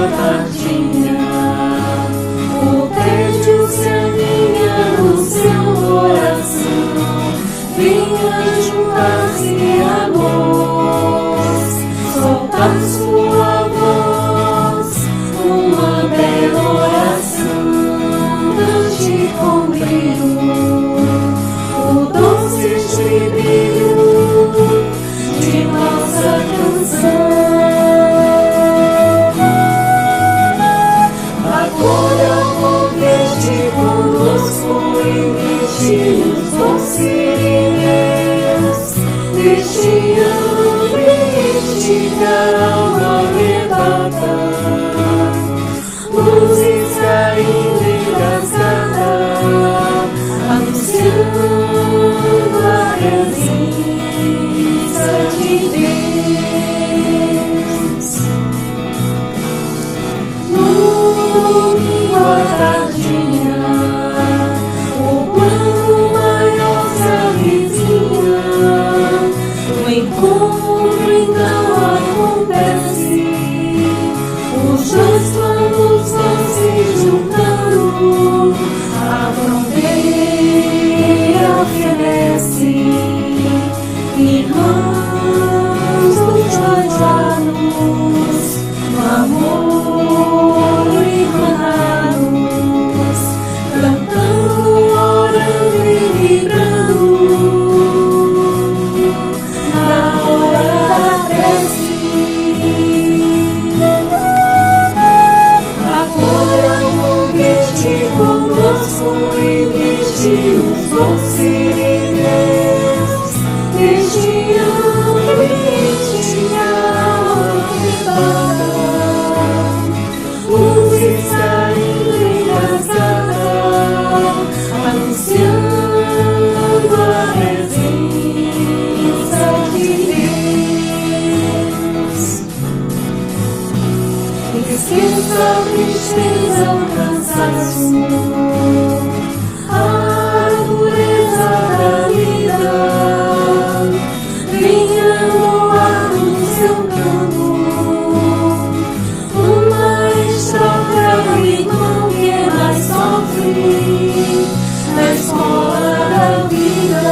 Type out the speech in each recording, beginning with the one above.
tardinha, o tédio se aninha no seu coração. Venha juntar-se a nós, soltar sua voz, uma bela oração. Cante com brilho o doce estribilho de nossa canção. Acolha o convite conosco e deixe os doces deste ambiente que a alma arrebata. Luzes saindo engasgada, anunciando a presença de Deus. No domingo à tardinha, o plano maior se avizinha. O encontro então acontece, os dois planos vão se juntando, a fronteira fenece, irmãos dos dois lados, no amor irmanados, cantando, orando e vibrando. Na hora da prece, acolha o convite conosco e deixe os doces deste ambiente que a alma arrebata. Luzes saindo engasgada, anunciando a presença de Deus. Esqueça a tristeza, o cansaço, a dureza da vida. Venha no ar do seu canto, uma estrofe ao irmão que mais sofre na escola da vida.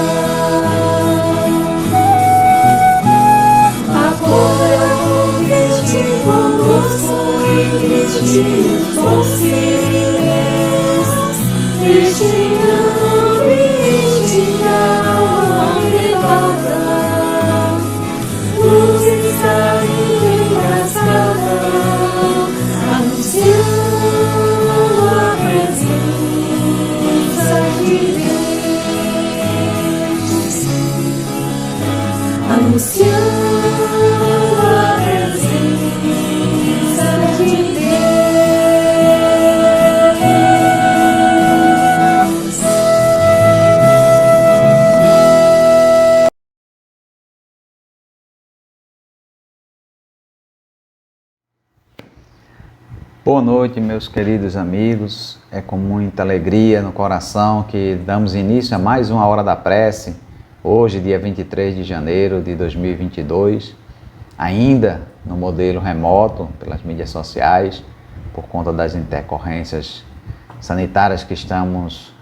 Acolha o convite conosco e deixe os doces deste ambiente que a alma arrebata. Luzes saindo engasgada, anunciando a presença de Deus. Anunciando a presença de Deus. Boa noite, meus queridos amigos. É com muita alegria no coração que damos início a mais uma Hora da Prece, hoje, dia 23 de janeiro de 2022, ainda no modelo remoto, pelas mídias sociais, por conta das intercorrências sanitárias que estamos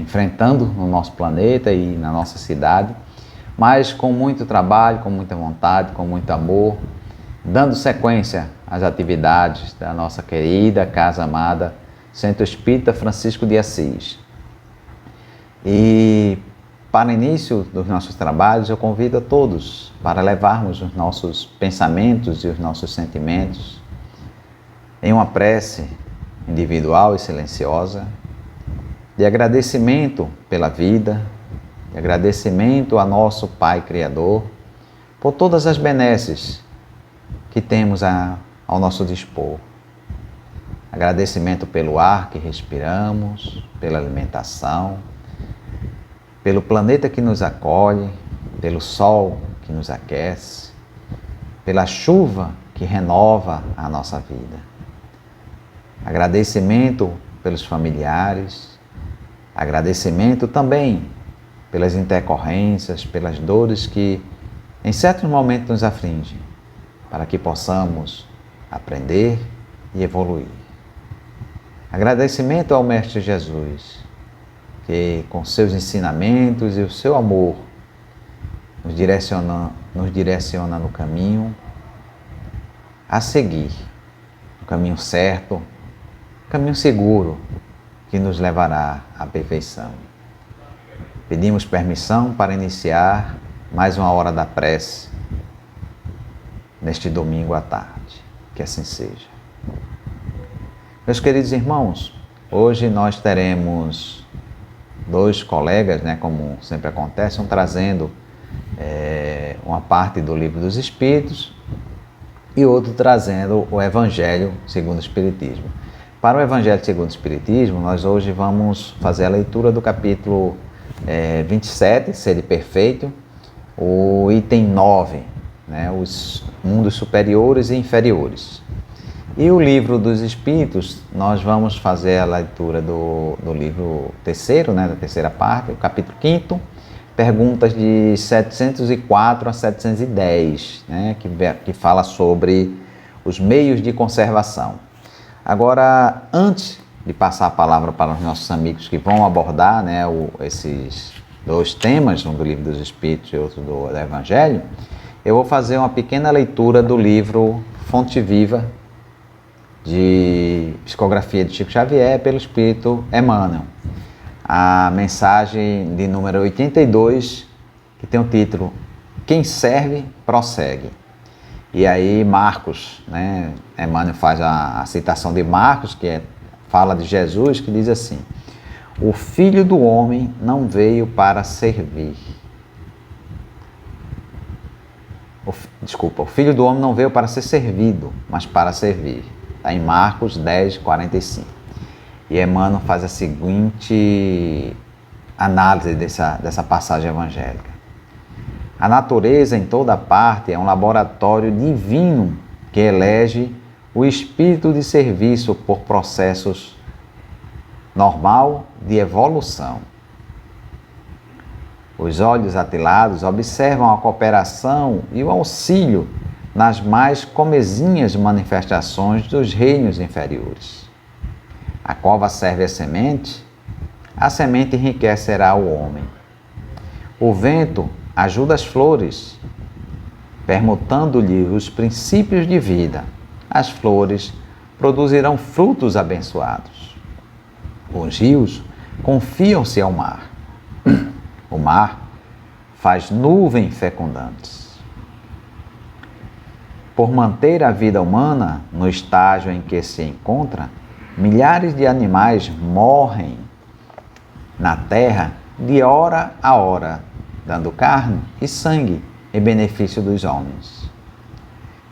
enfrentando no nosso planeta e na nossa cidade, mas com muito trabalho, com muita vontade, com muito amor, dando sequência às atividades da nossa querida Casa Amada Centro Espírita Francisco de Assis. E para início dos nossos trabalhos, eu convido a todos para levarmos os nossos pensamentos e os nossos sentimentos em uma prece individual e silenciosa, de agradecimento pela vida, de agradecimento a nosso Pai Criador, por todas as benesses que temos ao nosso dispor. Agradecimento pelo ar que respiramos, pela alimentação, pelo planeta que nos acolhe, pelo sol que nos aquece, pela chuva que renova a nossa vida. Agradecimento pelos familiares, agradecimento também pelas intercorrências, pelas dores que em certos momentos nos afligem, para que possamos aprender e evoluir. Agradecimento ao Mestre Jesus, que com seus ensinamentos e o seu amor nos direciona no caminho a seguir, o caminho certo, o caminho seguro que nos levará à perfeição. Pedimos permissão para iniciar mais uma hora da prece neste domingo à tarde. Que assim seja. Meus queridos irmãos, hoje nós teremos dois colegas, como sempre acontece, trazendo uma parte do Livro dos Espíritos e outro trazendo o Evangelho segundo o Espiritismo. Para o Evangelho segundo o Espiritismo, nós hoje vamos fazer a leitura do capítulo 27, Sede Perfeito, o item 9, os mundos superiores e inferiores. E o Livro dos Espíritos, nós vamos fazer a leitura do livro terceiro, da terceira parte, o capítulo 5º, perguntas de 704 a 710, que fala sobre os meios de conservação. Agora, antes de passar a palavra para os nossos amigos que vão abordar esses dois temas, um do Livro dos Espíritos e outro do Evangelho, eu vou fazer uma pequena leitura do livro Fonte Viva, de Psicografia de Chico Xavier, pelo Espírito Emmanuel. A mensagem de número 82, que tem o título Quem serve, prossegue. E aí Marcos, Emmanuel faz a citação de Marcos, que fala de Jesus, que diz assim: o Filho do Homem não veio para servir. O Filho do Homem não veio para ser servido, mas para servir. Está em Marcos 10, 45. E Emmanuel faz a seguinte análise dessa passagem evangélica. A natureza em toda parte é um laboratório divino que elege o espírito de serviço por processos normal de evolução. Os olhos atilados observam a cooperação e o auxílio nas mais comezinhas manifestações dos reinos inferiores. A cova serve a semente enriquecerá o homem. O vento ajuda as flores, permutando-lhe os princípios de vida. As flores produzirão frutos abençoados. Os rios confiam-se ao mar. O mar faz nuvens fecundantes. Por manter a vida humana no estágio em que se encontra, milhares de animais morrem na terra de hora a hora, dando carne e sangue em benefício dos homens.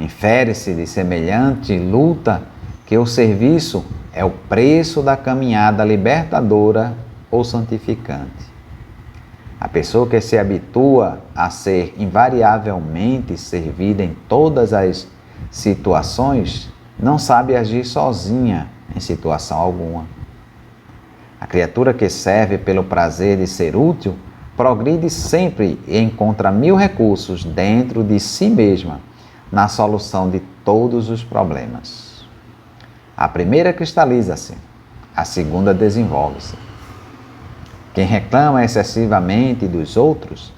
Infere-se de semelhante luta que o serviço é o preço da caminhada libertadora ou santificante. A pessoa que se habitua a ser invariavelmente servida em todas as situações não sabe agir sozinha em situação alguma. A criatura que serve pelo prazer de ser útil progride sempre e encontra 1000 recursos dentro de si mesma na solução de todos os problemas. A primeira cristaliza-se, a segunda desenvolve-se. Quem reclama excessivamente dos outros,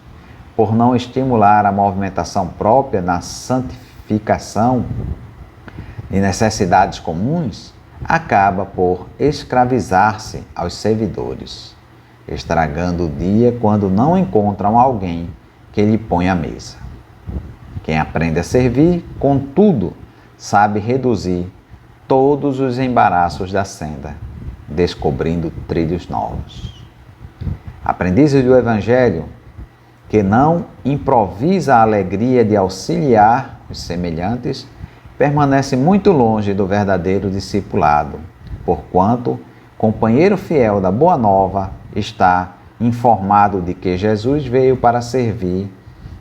por não estimular a movimentação própria na santificação de necessidades comuns, acaba por escravizar-se aos servidores, estragando o dia quando não encontram alguém que lhe ponha à mesa. Quem aprende a servir, contudo, sabe reduzir todos os embaraços da senda, descobrindo trilhos novos. Aprendizes do Evangelho, que não improvisa a alegria de auxiliar os semelhantes, permanece muito longe do verdadeiro discipulado, porquanto, companheiro fiel da Boa Nova, está informado de que Jesus veio para servir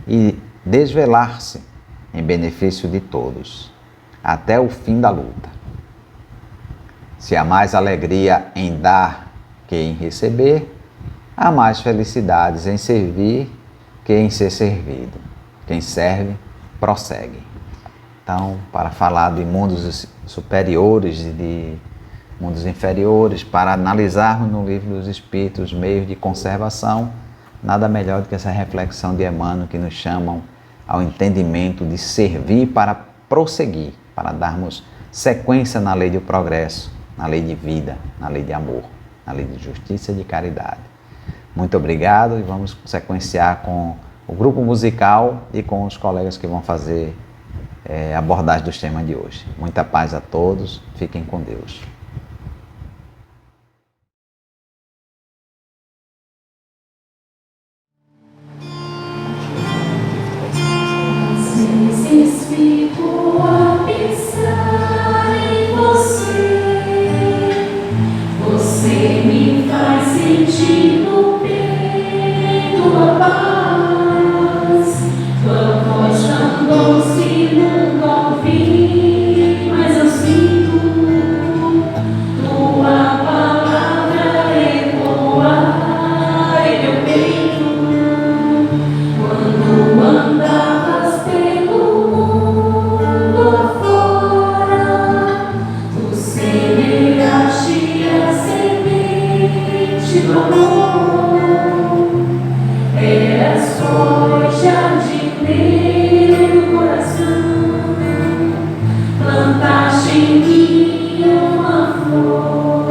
e desvelar-se em benefício de todos, até o fim da luta. Se há mais alegria em dar que em receber, há mais felicidades em servir que em ser servido. Quem serve, prossegue. Então, para falar de mundos superiores e de mundos inferiores, para analisarmos no livro dos Espíritos meios de conservação, nada melhor do que essa reflexão de Emmanuel que nos chamam ao entendimento de servir para prosseguir, para darmos sequência na lei do progresso, na lei de vida, na lei de amor, na lei de justiça e de caridade. Muito obrigado e vamos sequenciar com o grupo musical e com os colegas que vão fazer a abordagem dos temas de hoje. Muita paz a todos, fiquem com Deus. Às vezes fico a pensar em você. Você me faz sentir no peito a paz. Tua voz tão doce nunca ouvi, mas eu sinto tua palavra ecoar em meu peito. Quando andavas pelo mundo afora, tu semeaste a semente do amor. Eras flor jardineiro do coração, plantaste em mim uma flor.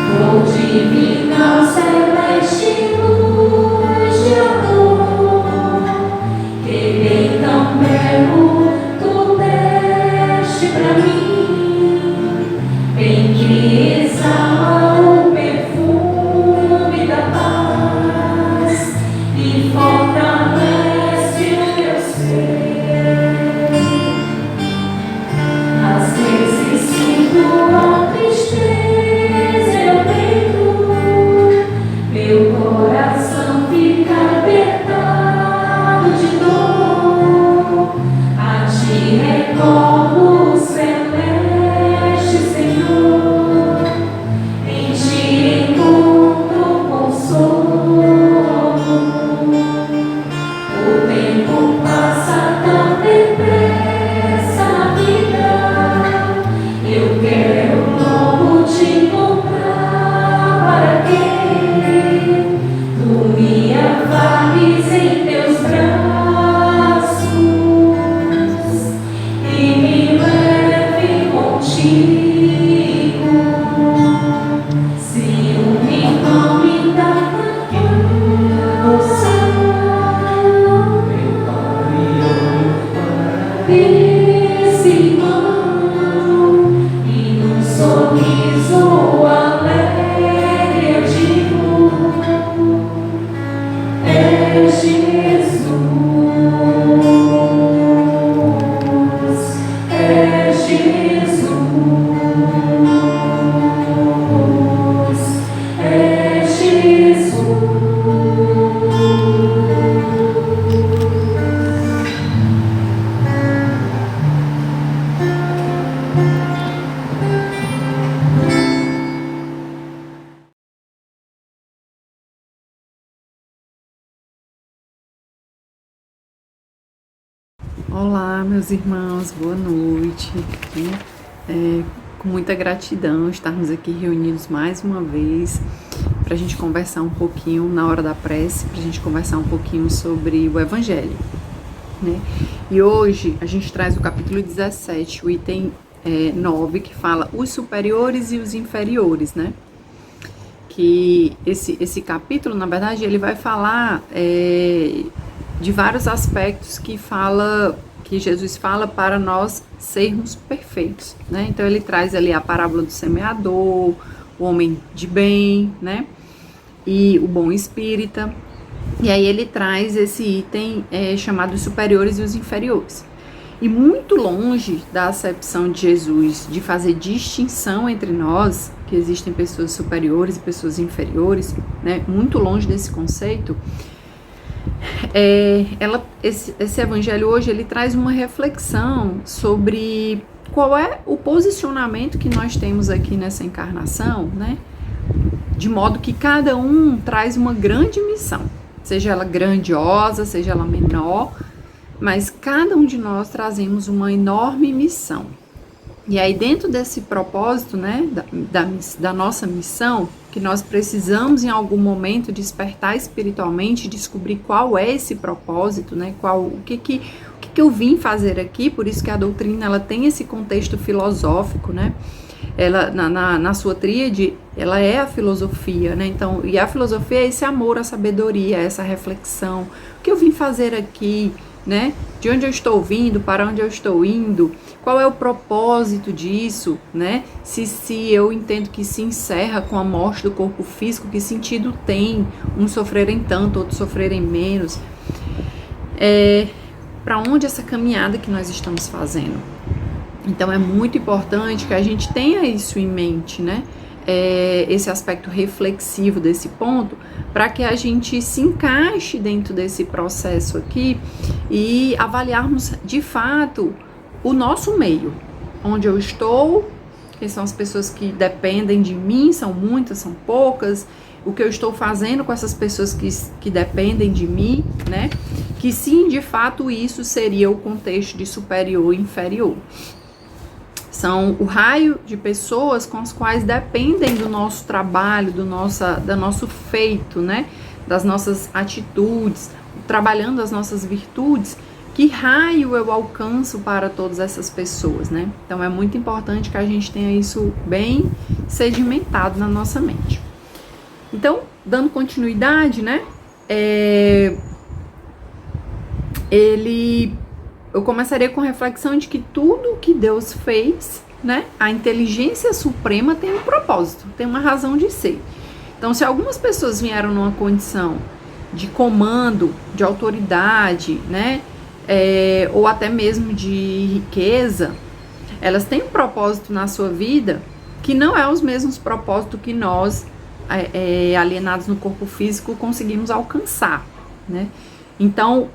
Flor divina, celeste luz de amor, que bem tão belo tu deste pra mim, bem que exala o perfume da paz e fortalece o meu ser. Às vezes sinto a tristeza e eu tento, meu coração fica apertado de dor. A ti recordo, celeste Senhor, em ti encontro consolo. O tempo passa tão depressa na vida, eu quero logo te encontrar. Para que tu me afagues em teus braços e me leve contigo. Se um irmão me dá esse irmão, e num sorriso alegre eu digo: é Jesus, é Jesus, é Jesus. Olá, meus irmãos, boa noite. Com muita gratidão estarmos aqui reunidos mais uma vez para a gente conversar um pouquinho na hora da prece, para a gente conversar um pouquinho sobre o Evangelho, né? E hoje a gente traz o capítulo 17, o item 9, que fala os superiores e os inferiores, né? Que esse capítulo, na verdade, ele vai falar de vários aspectos que Jesus fala para nós sermos perfeitos, né? Então ele traz ali a parábola do semeador, o homem de bem, né? E o bom espírita. E aí ele traz esse item chamado os superiores e os inferiores. E muito longe da acepção de Jesus de fazer distinção entre nós, que existem pessoas superiores e pessoas inferiores, né? Muito longe desse conceito. Esse evangelho hoje ele traz uma reflexão sobre qual é o posicionamento que nós temos aqui nessa encarnação, né? De modo que cada um traz uma grande missão, seja ela grandiosa, seja ela menor, mas cada um de nós trazemos uma enorme missão. E aí, dentro desse propósito, né, da nossa missão, que nós precisamos em algum momento despertar espiritualmente, descobrir qual é esse propósito, né, o que eu vim fazer aqui. Por isso que a doutrina ela tem esse contexto filosófico, né? Ela na sua tríade, ela é a filosofia, né? Então, e a filosofia é esse amor à sabedoria, essa reflexão. O que eu vim fazer aqui, né? De onde eu estou vindo, para onde eu estou indo, qual é o propósito disso, né? Se eu entendo que se encerra com a morte do corpo físico, que sentido tem uns sofrerem tanto, outros sofrerem menos? Para onde essa caminhada que nós estamos fazendo? Então é muito importante que a gente tenha isso em mente, né? Esse aspecto reflexivo desse ponto, para que a gente se encaixe dentro desse processo aqui e avaliarmos de fato o nosso meio, onde eu estou, quem são as pessoas que dependem de mim, são muitas, são poucas, o que eu estou fazendo com essas pessoas que dependem de mim, né? Que sim, de fato, isso seria o contexto de superior e inferior. São o raio de pessoas com as quais dependem do nosso trabalho, do nosso feito, né? Das nossas atitudes, trabalhando as nossas virtudes. Que raio eu alcanço para todas essas pessoas, né? Então é muito importante que a gente tenha isso bem sedimentado na nossa mente. Então, dando continuidade, né? Eu começaria com a reflexão de que tudo que Deus fez, né? A inteligência suprema tem um propósito, tem uma razão de ser. Então, se algumas pessoas vieram numa condição de comando, de autoridade, né? Ou até mesmo de riqueza, elas têm um propósito na sua vida que não é os mesmos propósitos que nós, alienados no corpo físico, conseguimos alcançar, né? Então,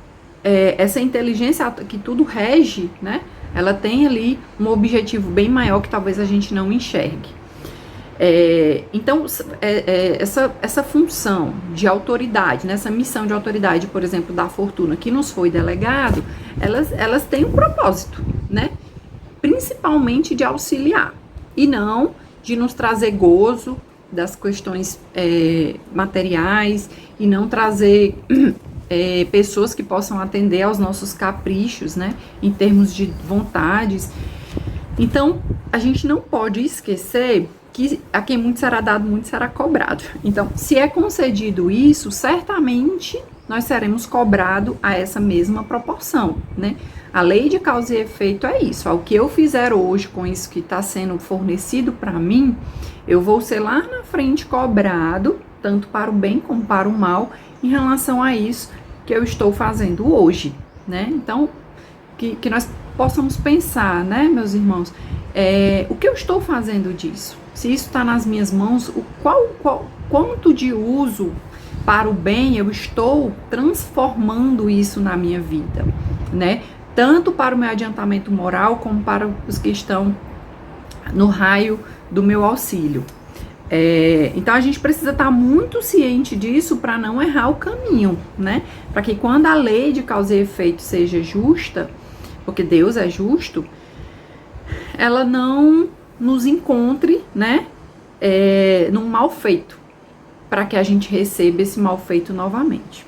essa inteligência que tudo rege, né? Ela tem ali um objetivo bem maior que talvez a gente não enxergue. Então, essa função de autoridade, né, essa missão de autoridade, por exemplo, da fortuna que nos foi delegado, elas têm um propósito, né? Principalmente de auxiliar e não de nos trazer gozo das questões materiais e não trazer pessoas que possam atender aos nossos caprichos, né? Em termos de vontades. Então, a gente não pode esquecer que a quem muito será dado, muito será cobrado. Então, se é concedido isso, certamente nós seremos cobrados a essa mesma proporção, né? A lei de causa e efeito é isso. O que eu fizer hoje com isso que está sendo fornecido para mim, eu vou ser lá na frente cobrado, tanto para o bem como para o mal, em relação a isso que eu estou fazendo hoje, né? Então, que nós possamos pensar, né, meus irmãos, o que eu estou fazendo disso? Se isso está nas minhas mãos, quanto de uso para o bem eu estou transformando isso na minha vida, né? Tanto para o meu adiantamento moral, como para os que estão no raio do meu auxílio. Então a gente precisa estar muito ciente disso para não errar o caminho, né? Para que quando a lei de causa e efeito seja justa, porque Deus é justo, ela não nos encontre, né, num mal feito, para que a gente receba esse mal feito novamente.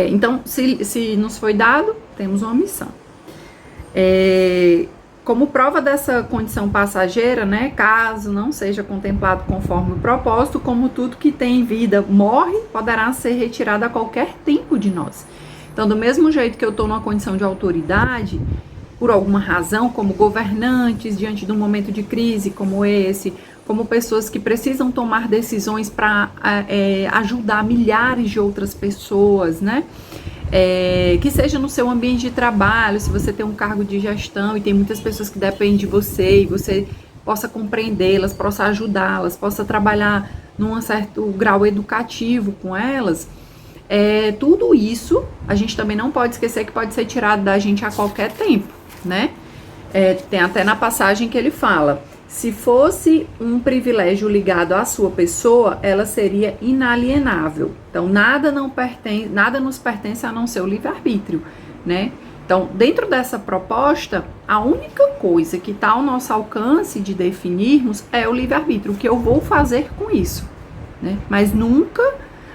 Então, se nos foi dado, temos uma missão. Como prova dessa condição passageira, né, caso não seja contemplado conforme o propósito, como tudo que tem vida morre, poderá ser retirado a qualquer tempo de nós. Então, do mesmo jeito que eu estou numa condição de autoridade, por alguma razão, como governantes diante de um momento de crise como esse, como pessoas que precisam tomar decisões para ajudar milhares de outras pessoas, né? Que seja no seu ambiente de trabalho, se você tem um cargo de gestão e tem muitas pessoas que dependem de você e você possa compreendê-las, possa ajudá-las, possa trabalhar num certo grau educativo com elas, tudo isso a gente também não pode esquecer que pode ser tirado da gente a qualquer tempo, né? Tem até na passagem que ele fala, se fosse um privilégio ligado à sua pessoa, ela seria inalienável. Então, nada nos pertence a não ser o livre-arbítrio. né? Então, dentro dessa proposta, a única coisa que está ao nosso alcance de definirmos é o livre-arbítrio, o que eu vou fazer com isso, né? Mas nunca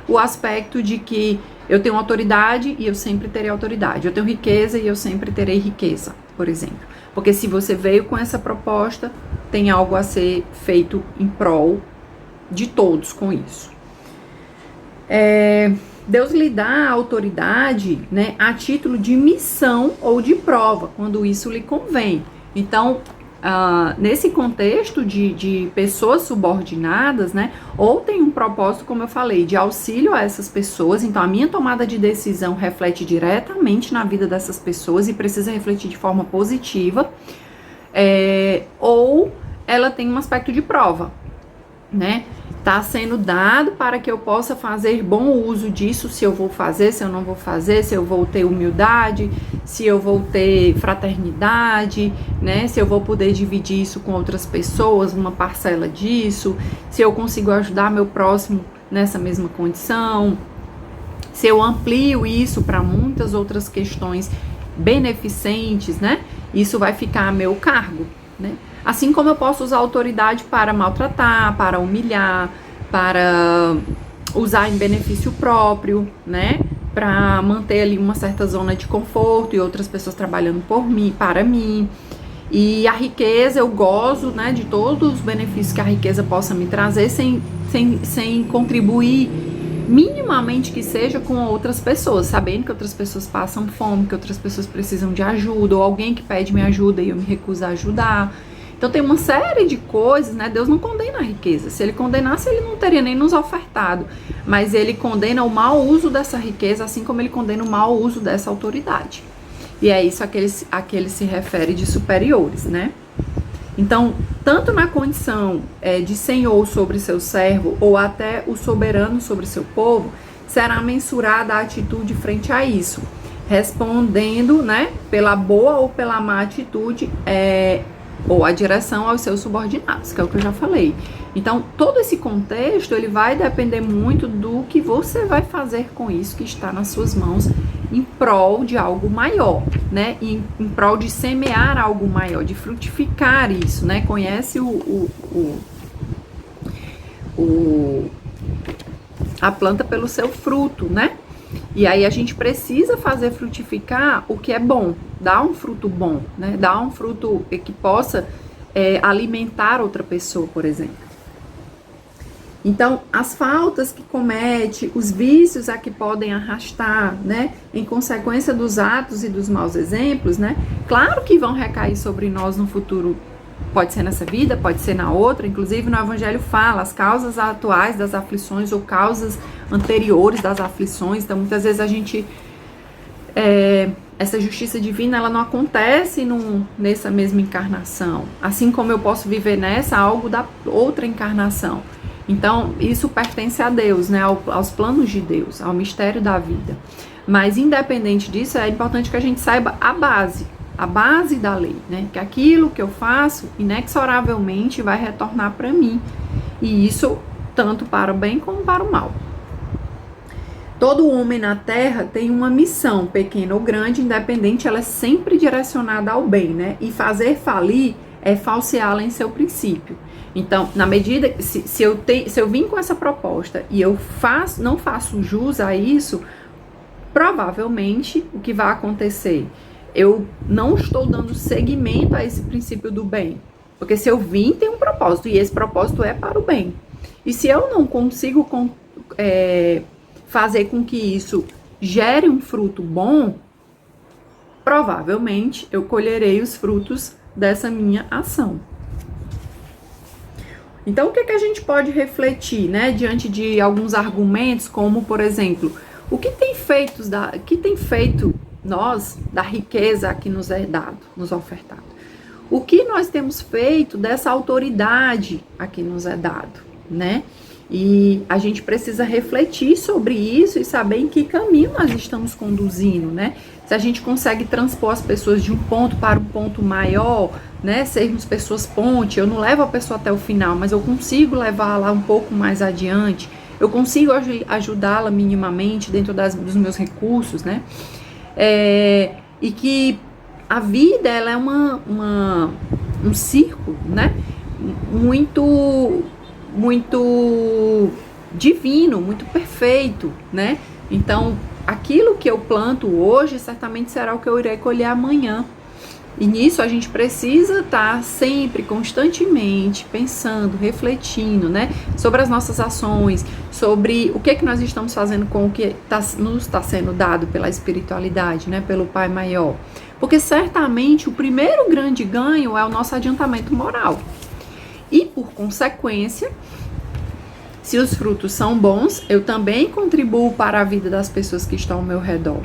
o aspecto de que eu tenho autoridade e eu sempre terei autoridade, eu tenho riqueza e eu sempre terei riqueza, por exemplo. Porque se você veio com essa proposta, tem algo a ser feito em prol de todos com isso. Deus lhe dá a autoridade, né, a título de missão ou de prova, quando isso lhe convém. Então, nesse contexto de pessoas subordinadas, né, ou tem um propósito, como eu falei, de auxílio a essas pessoas, então a minha tomada de decisão reflete diretamente na vida dessas pessoas e precisa refletir de forma positiva, ou ela tem um aspecto de prova, né? Está sendo dado para que eu possa fazer bom uso disso, se eu vou fazer, se eu não vou fazer, se eu vou ter humildade, se eu vou ter fraternidade, né? Se eu vou poder dividir isso com outras pessoas, uma parcela disso, se eu consigo ajudar meu próximo nessa mesma condição, se eu amplio isso para muitas outras questões beneficentes, né? Isso vai ficar a meu cargo, né? Assim como eu posso usar a autoridade para maltratar, para humilhar, para usar em benefício próprio, né? Para manter ali uma certa zona de conforto e outras pessoas trabalhando por mim, para mim. E a riqueza, eu gozo, né, de todos os benefícios que a riqueza possa me trazer sem contribuir minimamente que seja com outras pessoas, sabendo que outras pessoas passam fome, que outras pessoas precisam de ajuda, ou alguém que pede minha ajuda e eu me recuso a ajudar. Então tem uma série de coisas, né? Deus não condena a riqueza. Se ele condenasse, ele não teria nem nos ofertado. Mas ele condena o mau uso dessa riqueza, assim como ele condena o mau uso dessa autoridade. E é isso a que ele se refere de superiores, né? Então, tanto na condição de senhor sobre seu servo, ou até o soberano sobre seu povo, será mensurada a atitude frente a isso, respondendo, né, pela boa ou pela má atitude, ou a direção aos seus subordinados, que é o que eu já falei. Então, todo esse contexto, ele vai depender muito do que você vai fazer com isso que está nas suas mãos, em prol de algo maior, né? Em prol de semear algo maior, de frutificar isso, né? Conhece a planta pelo seu fruto, né? E aí a gente precisa fazer frutificar o que é bom, dar um fruto bom, né? Dar um fruto que possa alimentar outra pessoa, por exemplo. Então, as faltas que comete, os vícios a que podem arrastar, né, em consequência dos atos e dos maus exemplos, né, claro que vão recair sobre nós no futuro, pode ser nessa vida, pode ser na outra, inclusive no Evangelho fala as causas atuais das aflições ou causas anteriores das aflições, então muitas vezes a gente, essa justiça divina, ela não acontece nessa mesma encarnação, assim como eu posso viver nessa algo da outra encarnação. Então, isso pertence a Deus, né, aos planos de Deus, ao mistério da vida. Mas, independente disso, é importante que a gente saiba a base da lei, né, que aquilo que eu faço, inexoravelmente, vai retornar para mim. E isso, tanto para o bem como para o mal. Todo homem na Terra tem uma missão, pequena ou grande, independente, ela é sempre direcionada ao bem, né, e fazer falir é falseá-la em seu princípio. Então, na medida que se eu vim com essa proposta e eu não faço jus a isso, provavelmente o que vai acontecer? Eu não estou dando seguimento a esse princípio do bem. Porque se eu vim, tem um propósito, e esse propósito é para o bem. E se eu não consigo fazer com que isso gere um fruto bom, provavelmente eu colherei os frutos dessa minha ação. Então, o que a gente pode refletir, né, diante de alguns argumentos, como, por exemplo, o que tem feito nós da riqueza que nos é dado, nos ofertado? O que nós temos feito dessa autoridade a que nos é dado, né? E a gente precisa refletir sobre isso e saber em que caminho nós estamos conduzindo, né? Se a gente consegue transpor as pessoas de um ponto para um ponto maior, né? Sermos pessoas ponte, eu não levo a pessoa até o final, mas eu consigo levá-la um pouco mais adiante, eu consigo ajudá-la minimamente dentro dos meus recursos, né? e que a vida ela é um círculo, né? Muito divino, muito perfeito, né? Então, aquilo que eu planto hoje certamente será o que eu irei colher amanhã. E nisso a gente precisa estar sempre, constantemente pensando, refletindo, né, sobre as nossas ações, sobre o que nós estamos fazendo com o que nos está sendo dado pela espiritualidade, né, pelo Pai Maior. Porque certamente o primeiro grande ganho é o nosso adiantamento moral. E por consequência, se os frutos são bons, eu também contribuo para a vida das pessoas que estão ao meu redor.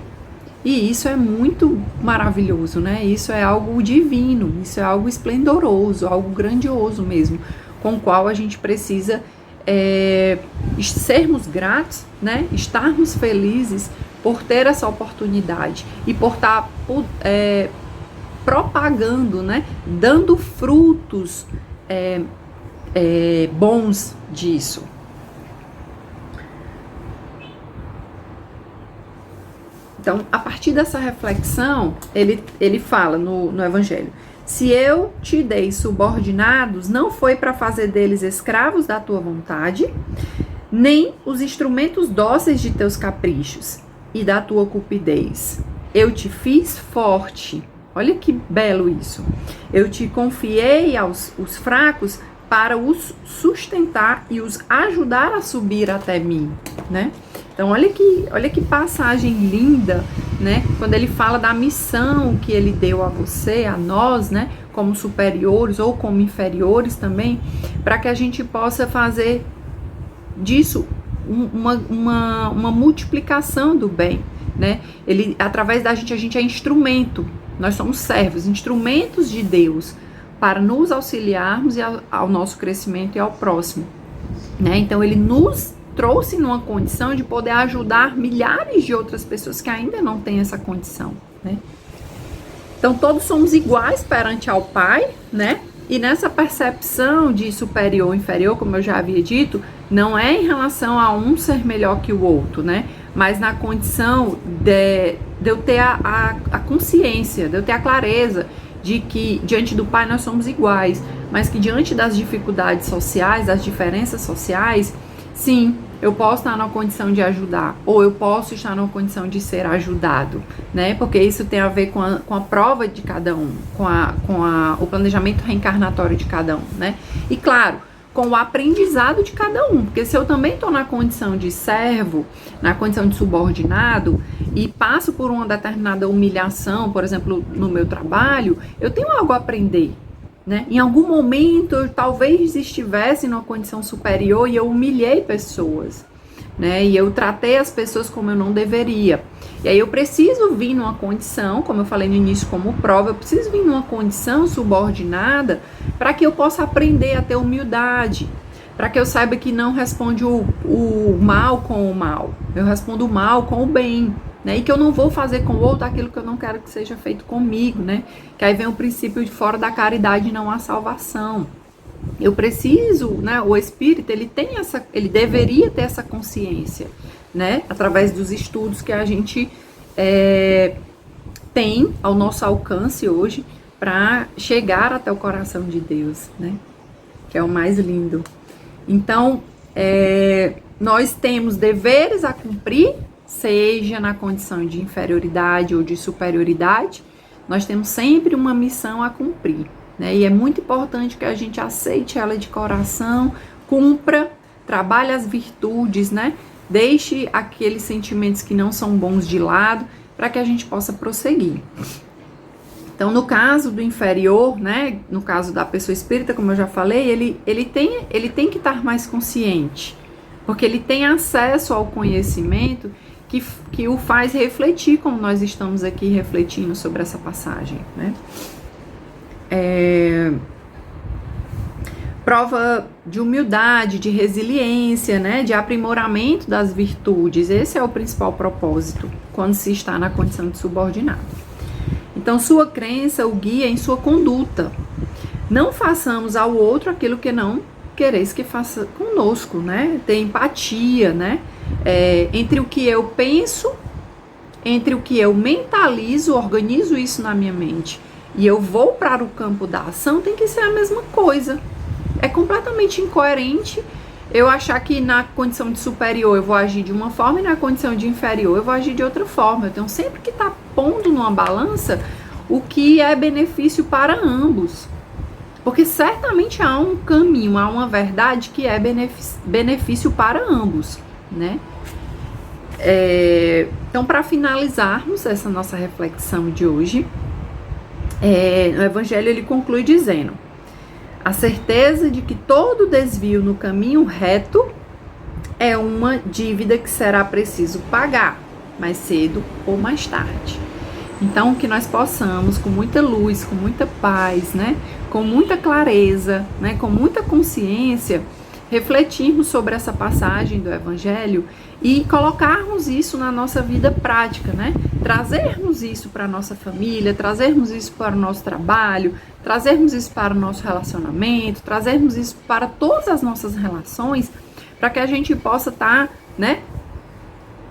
E isso é muito maravilhoso, né? Isso é algo divino, isso é algo esplendoroso, algo grandioso mesmo, com o qual a gente precisa sermos gratos, né? Estarmos felizes por ter essa oportunidade e por estar propagando, né? Dando frutos bons disso. Então, a partir dessa reflexão, ele fala no Evangelho: se eu te dei subordinados, não foi para fazer deles escravos da tua vontade, nem os instrumentos dóceis de teus caprichos e da tua cupidez. Eu te fiz forte. Olha que belo isso. Eu te confiei aos fracos para os sustentar e os ajudar a subir até mim, né? Então, olha que passagem linda, né? Quando ele fala da missão que ele deu a você, a nós, né? Como superiores ou como inferiores também, para que a gente possa fazer disso uma multiplicação do bem, né? Através da gente, a gente é instrumento. Nós somos servos, instrumentos de Deus para nos auxiliarmos ao nosso crescimento e ao próximo, né? Então, ele nos trouxe numa condição de poder ajudar milhares de outras pessoas que ainda não têm essa condição, né? Então, todos somos iguais perante ao Pai, né? E nessa percepção de superior ou inferior, como eu já havia dito, não é em relação a um ser melhor que o outro, né? Mas na condição de eu ter a consciência, de eu ter a clareza de que diante do Pai nós somos iguais, mas que diante das dificuldades sociais, das diferenças sociais, sim, eu posso estar numa condição de ajudar, ou eu posso estar numa condição de ser ajudado, né? Porque isso tem a ver com a prova de cada um, com o planejamento reencarnatório de cada um, né? E claro, com o aprendizado de cada um, porque se eu também estou na condição de servo, na condição de subordinado, e passo por uma determinada humilhação, por exemplo, no meu trabalho, eu tenho algo a aprender, né? Em algum momento eu talvez estivesse numa condição superior e eu humilhei pessoas, né? E eu tratei as pessoas como eu não deveria. E aí eu preciso vir numa condição, como eu falei no início como prova, eu preciso vir numa condição subordinada para que eu possa aprender a ter humildade, para que eu saiba que não responde o mal com o mal, eu respondo o mal com o bem, né? E que eu não vou fazer com o outro aquilo que eu não quero que seja feito comigo, né? Que aí vem o princípio de fora da caridade não há salvação. Eu preciso, né? O espírito, ele deveria ter essa consciência, né? Através dos estudos que a gente tem ao nosso alcance hoje para chegar até o coração de Deus, né? Que é o mais lindo. Então, nós temos deveres a cumprir, seja na condição de inferioridade ou de superioridade, nós temos sempre uma missão a cumprir, né? E é muito importante que a gente aceite ela de coração, cumpra, trabalhe as virtudes, né? Deixe aqueles sentimentos que não são bons de lado, para que a gente possa prosseguir. Então, no caso do inferior, né? No caso da pessoa espírita, como eu já falei, ele tem que estar mais consciente, porque ele tem acesso ao conhecimento que o faz refletir, como nós estamos aqui refletindo sobre essa passagem, né? Prova de humildade, de resiliência, né? De aprimoramento das virtudes. Esse é o principal propósito quando se está na condição de subordinado. Então, sua crença o guia em sua conduta. Não façamos ao outro aquilo que não quereis que faça conosco, né? Ter empatia, né? Entre o que eu penso entre o que eu mentalizo, organizo isso na minha mente e eu vou para o campo da ação, tem que ser a mesma coisa. É completamente incoerente eu achar que na condição de superior eu vou agir de uma forma e na condição de inferior eu vou agir de outra forma. Eu tenho sempre que estar pondo numa balança o que é benefício para ambos. Porque certamente há um caminho, há uma verdade que é benefício para ambos, né? Então, para finalizarmos essa nossa reflexão de hoje, o Evangelho ele conclui dizendo: a certeza de que todo desvio no caminho reto é uma dívida que será preciso pagar, mais cedo ou mais tarde. Então, que nós possamos, com muita luz, com muita paz, né, com muita clareza, né, com muita consciência, refletirmos sobre essa passagem do Evangelho e colocarmos isso na nossa vida prática, né? Trazermos isso para a nossa família, trazermos isso para o nosso trabalho, trazermos isso para o nosso relacionamento, trazermos isso para todas as nossas relações, para que a gente possa estar, né,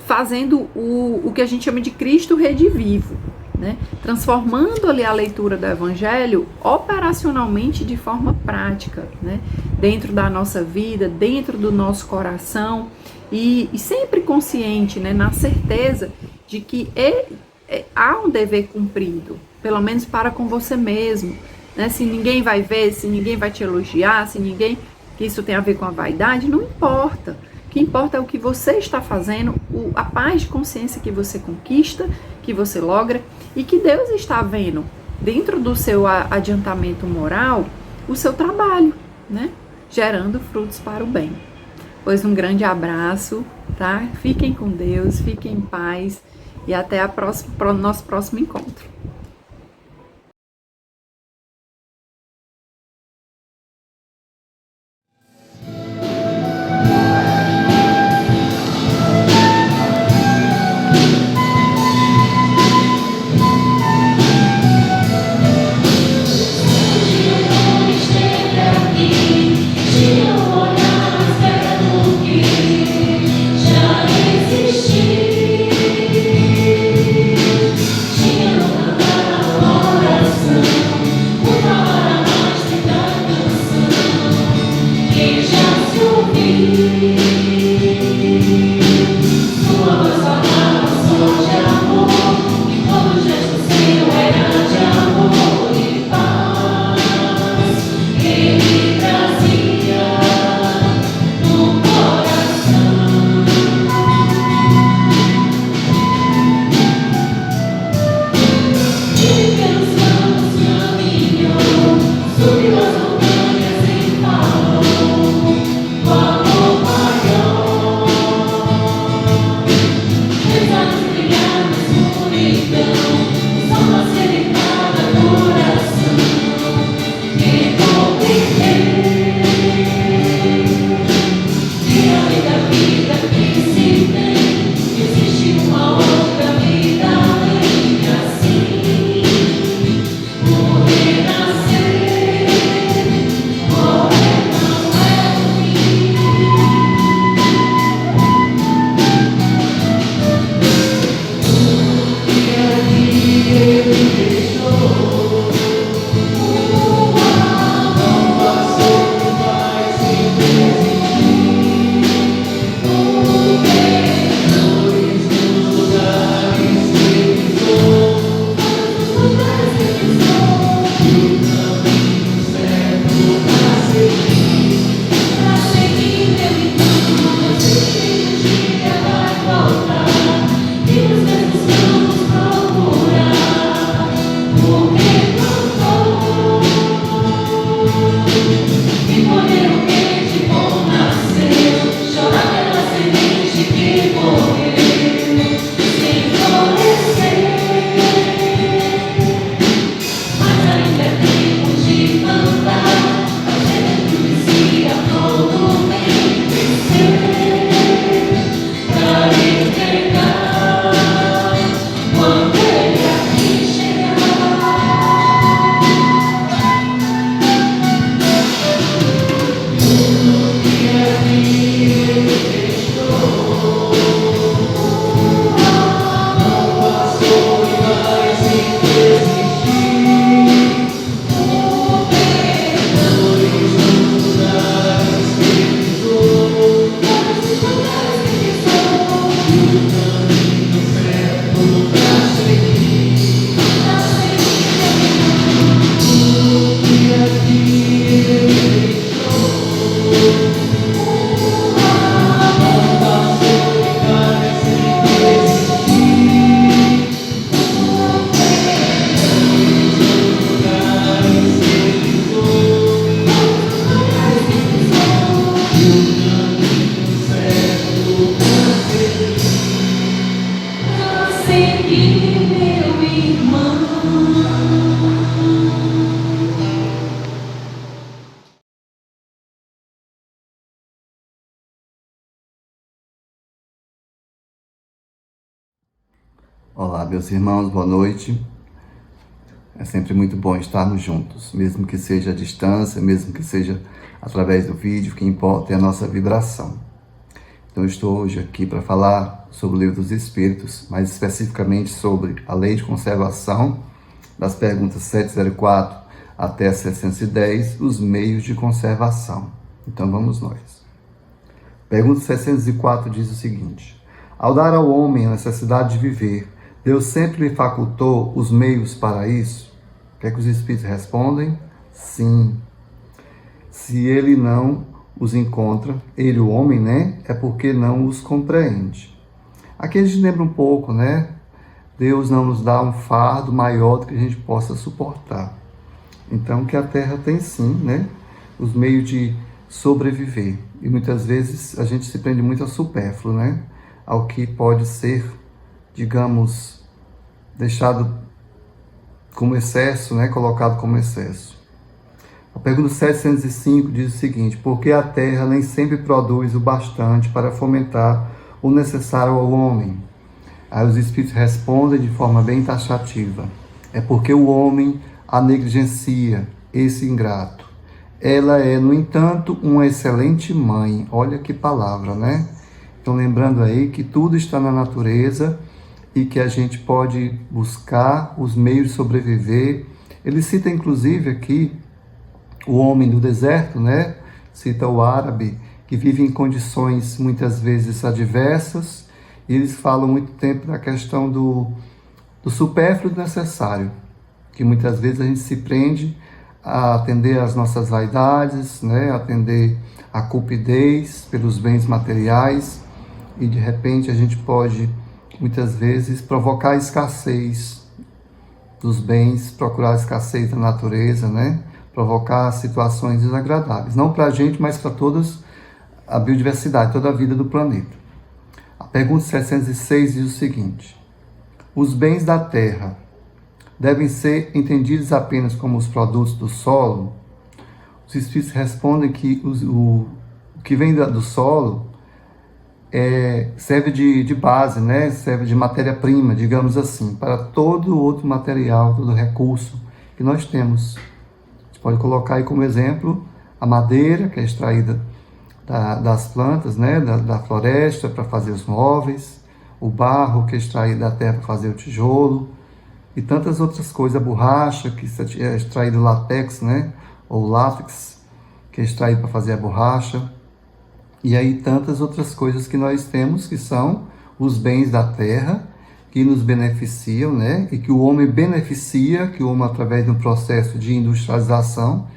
fazendo o que a gente chama de Cristo redivivo, né? Transformando ali a leitura do Evangelho operacionalmente de forma prática, né? Dentro da nossa vida, dentro do nosso coração e sempre consciente, né? Na certeza de que há um dever cumprido, pelo menos para com você mesmo, né? Se ninguém vai ver, se ninguém vai te elogiar, se ninguém, que isso tem a ver com a vaidade, não importa. O que importa é o que você está fazendo, a paz de consciência que você conquista, que você logra e que Deus está vendo dentro do seu adiantamento moral o seu trabalho, né? Gerando frutos para o bem. Pois um grande abraço, tá? Fiquem com Deus, fiquem em paz e até o nosso próximo encontro. Já existi. Olá, meus irmãos, boa noite. É sempre muito bom estarmos juntos, mesmo que seja à distância, mesmo que seja através do vídeo, o que importa é a nossa vibração. Então, eu estou hoje aqui para falar sobre o Livro dos Espíritos, mais especificamente sobre a Lei de Conservação, das perguntas 704 até 710, os meios de conservação. Então, vamos nós. Pergunta 704 diz o seguinte: ao dar ao homem a necessidade de viver, Deus sempre lhe facultou os meios para isso? O que é que os Espíritos respondem? Sim. Se ele não os encontra, ele, o homem, né? É porque não os compreende. Aqui a gente lembra um pouco, né? Deus não nos dá um fardo maior do que a gente possa suportar. Então, que a Terra tem sim, né? Os meios de sobreviver. E muitas vezes a gente se prende muito ao supérfluo, né? Ao que pode ser, digamos, deixado como excesso, né? Colocado como excesso. A pergunta 705 diz o seguinte: por que a terra nem sempre produz o bastante para fomentar o necessário ao homem? Aí os Espíritos respondem de forma bem taxativa: é porque o homem a negligencia, esse ingrato. Ela é, no entanto, uma excelente mãe. Olha que palavra, né? Então, lembrando aí que tudo está na natureza e que a gente pode buscar os meios de sobreviver. Ele cita, inclusive, aqui o homem do deserto, né? Cita o árabe, que vive em condições muitas vezes adversas, e eles falam muito tempo da questão do supérfluo e do necessário, que muitas vezes a gente se prende a atender às nossas vaidades, né? Atender à cupidez pelos bens materiais, e de repente a gente pode muitas vezes provocar a escassez dos bens, procurar a escassez da natureza, né? Provocar situações desagradáveis, não para a gente, mas para toda a biodiversidade, toda a vida do planeta. A pergunta 706 diz o seguinte: os bens da terra devem ser entendidos apenas como os produtos do solo? Os Espíritos respondem que o que vem do solo serve de base, né? Serve de matéria-prima, digamos assim, para todo outro material, todo recurso que nós temos. Pode colocar aí como exemplo a madeira, que é extraída das plantas, né, da floresta, para fazer os móveis, o barro, que é extraído da terra para fazer o tijolo, e tantas outras coisas, a borracha, que é extraído do látex, né, ou látex, que é extraído para fazer a borracha, e aí tantas outras coisas que nós temos, que são os bens da terra, que nos beneficiam, né? E que o homem beneficia, que o homem, através de um processo de industrialização,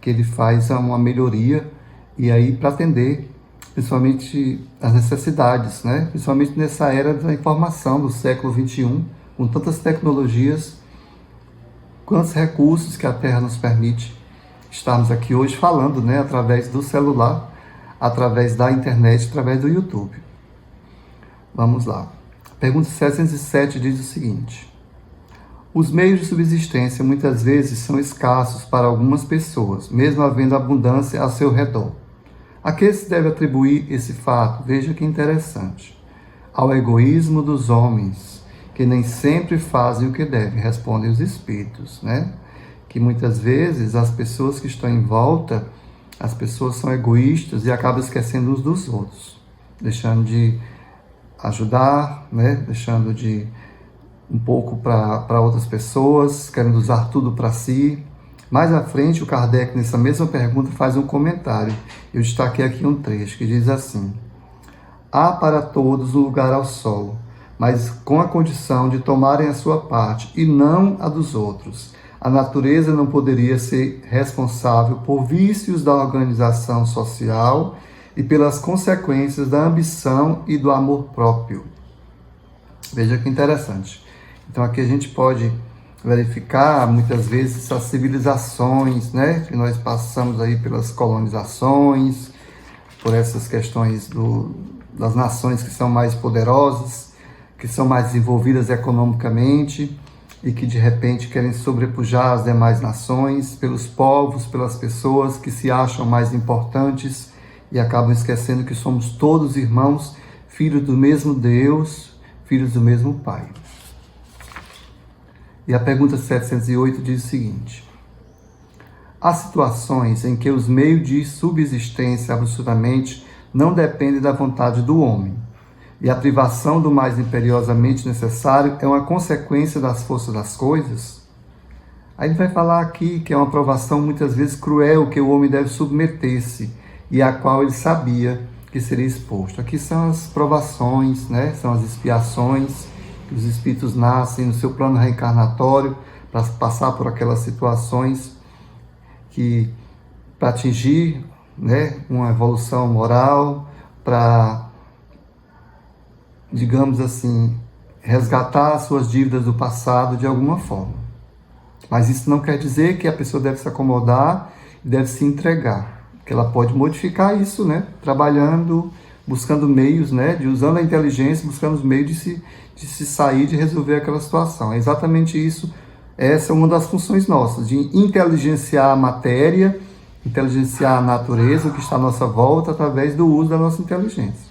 que ele faz uma melhoria, e aí para atender principalmente as necessidades, né? Principalmente nessa era da informação do século XXI, com tantas tecnologias, quantos recursos que a Terra nos permite estarmos aqui hoje falando, né? Através do celular, através da internet, através do YouTube. Vamos lá. Pergunta 707 diz o seguinte: os meios de subsistência muitas vezes são escassos para algumas pessoas, mesmo havendo abundância a seu redor. A que se deve atribuir esse fato? Veja que interessante. Ao egoísmo dos homens, que nem sempre fazem o que devem, respondem os Espíritos, né? Que muitas vezes as pessoas que estão em volta, as pessoas são egoístas e acabam esquecendo uns dos outros, deixando de ajudar, né? Deixando de um pouco para outras pessoas, querendo usar tudo para si. Mais à frente, o Kardec, nessa mesma pergunta, faz um comentário. Eu destaquei aqui um trecho que diz assim: há para todos um lugar ao sol, mas com a condição de tomarem a sua parte e não a dos outros. A natureza não poderia ser responsável por vícios da organização social e pelas consequências da ambição e do amor próprio. Veja que interessante. Então aqui a gente pode verificar muitas vezes as civilizações, né, que nós passamos aí pelas colonizações, por essas questões das nações que são mais poderosas, que são mais desenvolvidas economicamente e que de repente querem sobrepujar as demais nações, pelos povos, pelas pessoas que se acham mais importantes e acabam esquecendo que somos todos irmãos, filhos do mesmo Deus, filhos do mesmo Pai. E a pergunta 708 diz o seguinte: há situações em que os meios de subsistência absolutamente não dependem da vontade do homem, e a privação do mais imperiosamente necessário é uma consequência das forças das coisas? Aí ele vai falar aqui que é uma provação muitas vezes cruel que o homem deve submeter-se e a qual ele sabia que seria exposto. Aqui são as provações, né? São as expiações que os espíritos nascem no seu plano reencarnatório para passar por aquelas situações que para atingir, né, uma evolução moral, para, digamos assim, resgatar as suas dívidas do passado de alguma forma. Mas isso não quer dizer que a pessoa deve se acomodar e deve se entregar, porque ela pode modificar isso, né, trabalhando, buscando meios, né, usando a inteligência, buscando os meios de se sair, de resolver aquela situação. É exatamente isso. Essa é uma das funções nossas, de inteligenciar a matéria, inteligenciar a natureza, o que está à nossa volta, através do uso da nossa inteligência.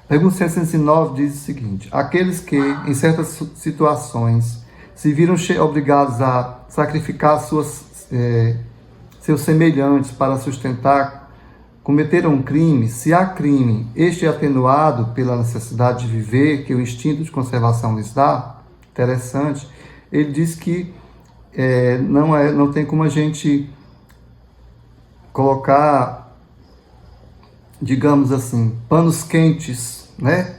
A pergunta 709 diz o seguinte: aqueles que, em certas situações, se viram obrigados a sacrificar seus semelhantes para sustentar, cometeram um crime. Se há crime, este é atenuado pela necessidade de viver que o instinto de conservação lhes dá. Interessante. Ele diz que não tem como a gente colocar, digamos assim, panos quentes, né?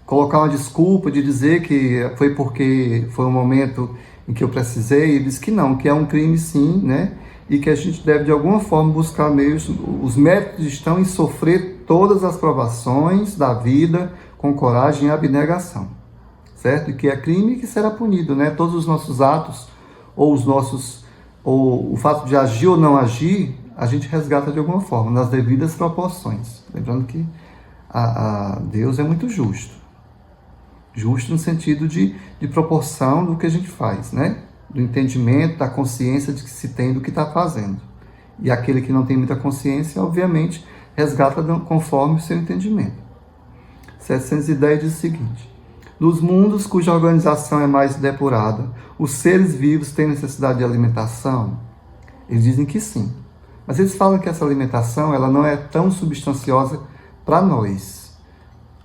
Colocar uma desculpa de dizer que foi porque foi um momento em que eu precisei. Ele diz que não, que é um crime sim, né? E que a gente deve de alguma forma buscar meios. Os méritos estão em sofrer todas as provações da vida com coragem e abnegação, certo? E que é crime que será punido, né? Todos os nossos atos, ou o fato de agir ou não agir, a gente resgata de alguma forma, nas devidas proporções. Lembrando que Deus é muito justo. Justo no sentido de proporção do que a gente faz, né? Do entendimento, da consciência de que se tem do que está fazendo. E aquele que não tem muita consciência, obviamente, resgata conforme o seu entendimento. 710 diz o seguinte: nos mundos cuja organização é mais depurada, os seres vivos têm necessidade de alimentação? Eles dizem que sim. Mas eles falam que essa alimentação ela não é tão substanciosa para nós,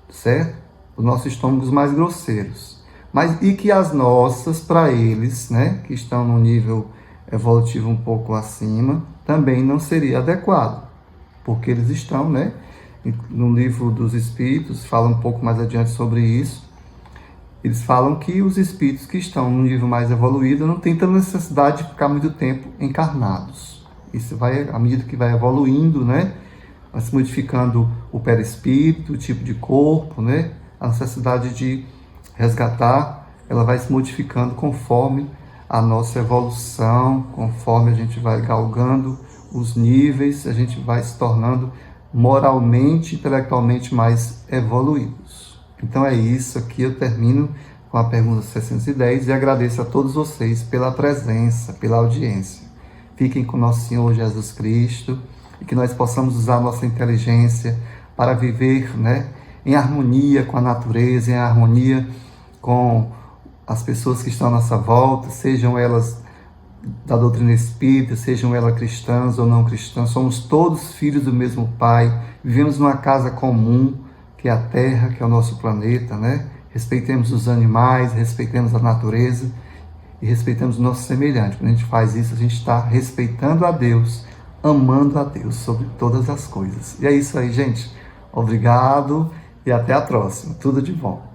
certo? Os nossos estômagos mais grosseiros. E que as nossas, para eles, né, que estão no nível evolutivo um pouco acima, também não seria adequado. Porque eles estão, né, no livro dos Espíritos, fala um pouco mais adiante sobre isso. Eles falam que os espíritos que estão no nível mais evoluído não têm tanta necessidade de ficar muito tempo encarnados. Isso vai, à medida que vai evoluindo, né, vai se modificando o perispírito, o tipo de corpo, né, a necessidade de resgatar, ela vai se modificando conforme a nossa evolução, conforme a gente vai galgando os níveis, a gente vai se tornando moralmente, intelectualmente mais evoluídos. Então é isso, aqui eu termino com a pergunta 610 e agradeço a todos vocês pela presença, pela audiência. Fiquem com nosso Senhor Jesus Cristo e que nós possamos usar a nossa inteligência para viver, né, em harmonia com a natureza, em harmonia com as pessoas que estão à nossa volta, sejam elas da doutrina espírita, sejam elas cristãs ou não cristãs. Somos todos filhos do mesmo Pai, vivemos numa casa comum, que é a Terra, que é o nosso planeta, né? Respeitemos os animais, respeitemos a natureza e respeitemos o nosso semelhante. Quando a gente faz isso, a gente está respeitando a Deus, amando a Deus sobre todas as coisas. E é isso aí, gente. Obrigado e até a próxima. Tudo de bom.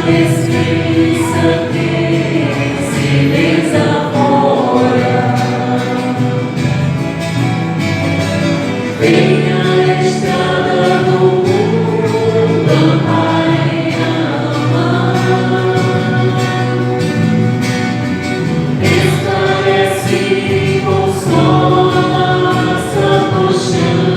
descrença que se desafora. Venha a estrada do mundo, ampare e ama. Esclarece e consola nossa paixão.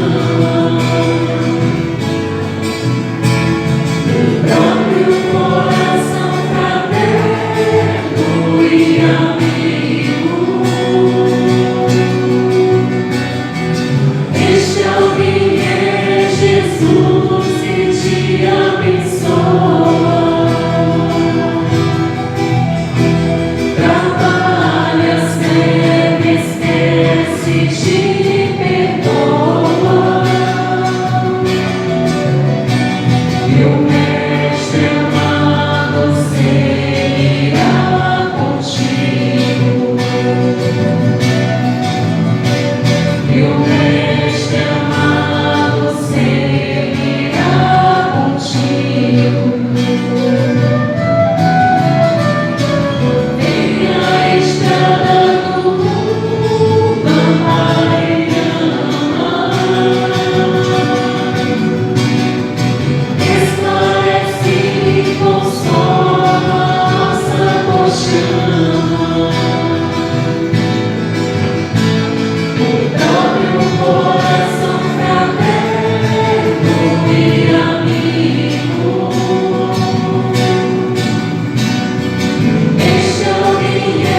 O próprio coração fraterno e amigo. Este alguém é Jesus que te abençoa. Trabalha, serve, esquece, te perdoa. E o Mestre amado seguirá contigo. E o Mestre amado seguirá contigo. Venha a estrada do mundo, ampare e ama. Esclarece e consola nossa paixão. O próprio coração fraterno e amigo. Este alguém é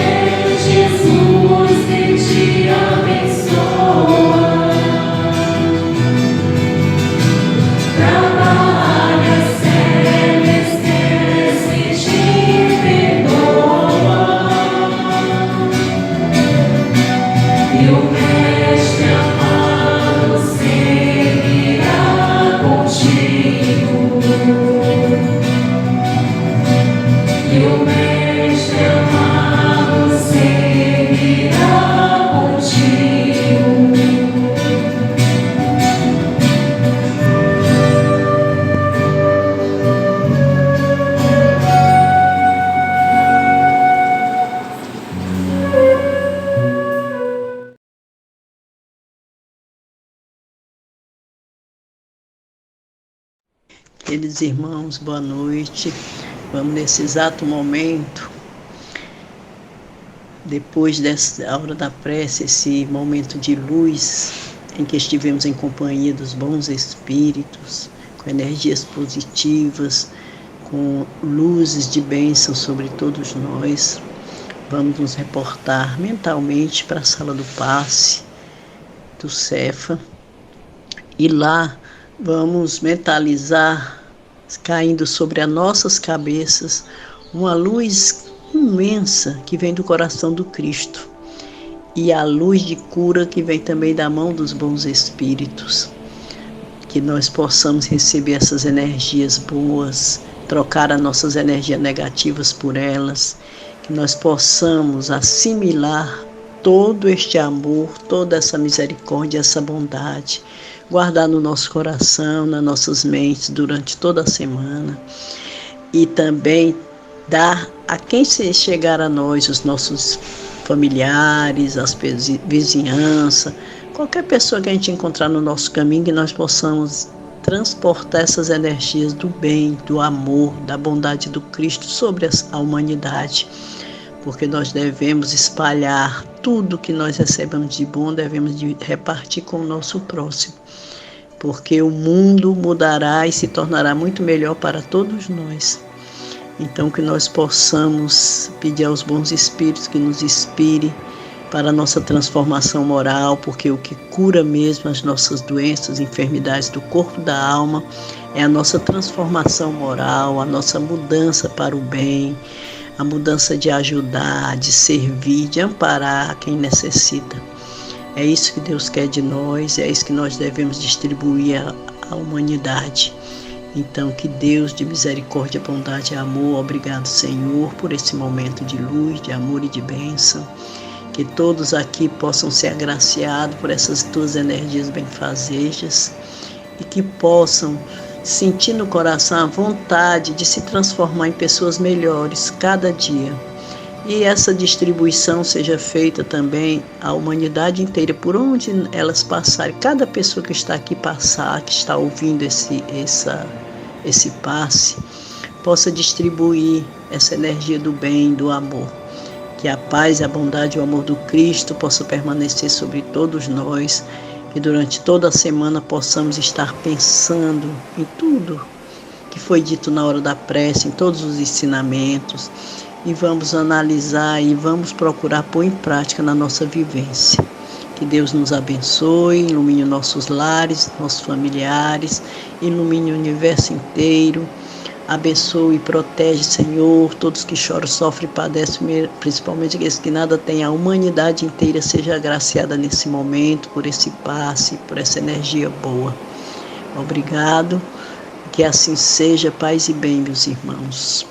Jesus que te abençoa. Trabalha, serve, esquece, te perdoa. E o Mestre amado seguirá contigo. E o Mestre amado seguirá contigo. Queridos irmãos, boa noite. Vamos nesse exato momento, depois dessa hora da prece, esse momento de luz em que estivemos em companhia dos bons espíritos, com energias positivas, com luzes de bênção sobre todos nós. Vamos nos reportar mentalmente para a sala do passe do Cefa e lá vamos mentalizar, caindo sobre as nossas cabeças, uma luz imensa que vem do coração do Cristo e a luz de cura que vem também da mão dos bons espíritos. Que nós possamos receber essas energias boas, trocar as nossas energias negativas por elas, que nós possamos assimilar todo este amor, toda essa misericórdia, essa bondade, guardar no nosso coração, nas nossas mentes durante toda a semana e também dar a quem se chegar a nós, os nossos familiares, as vizinhança, qualquer pessoa que a gente encontrar no nosso caminho, que nós possamos transportar essas energias do bem, do amor, da bondade do Cristo sobre a humanidade, porque nós devemos espalhar tudo que nós recebemos de bom, devemos repartir com o nosso próximo, porque o mundo mudará e se tornará muito melhor para todos nós. Então que nós possamos pedir aos bons espíritos que nos inspire para a nossa transformação moral, porque o que cura mesmo as nossas doenças, enfermidades do corpo e da alma é a nossa transformação moral, a nossa mudança para o bem, a mudança de ajudar, de servir, de amparar quem necessita. É isso que Deus quer de nós, é isso que nós devemos distribuir à humanidade. Então, que Deus de misericórdia, bondade e amor, obrigado, Senhor, por esse momento de luz, de amor e de bênção. Que todos aqui possam ser agraciados por essas tuas energias benfazejas e que possam sentir no coração a vontade de se transformar em pessoas melhores cada dia. E essa distribuição seja feita também à humanidade inteira, por onde elas passarem, cada pessoa que está aqui passar, que está ouvindo esse passe, possa distribuir essa energia do bem, do amor. Que a paz, a bondade e o amor do Cristo possa permanecer sobre todos nós, que durante toda a semana possamos estar pensando em tudo que foi dito na hora da prece, em todos os ensinamentos, e vamos analisar e vamos procurar pôr em prática na nossa vivência. Que Deus nos abençoe, ilumine nossos lares, nossos familiares, ilumine o universo inteiro. Abençoe e protege, Senhor, todos que choram, sofrem e padecem, principalmente aqueles que nada têm. A humanidade inteira seja agraciada nesse momento, por esse passe, por essa energia boa. Obrigado, que assim seja, paz e bem, meus irmãos.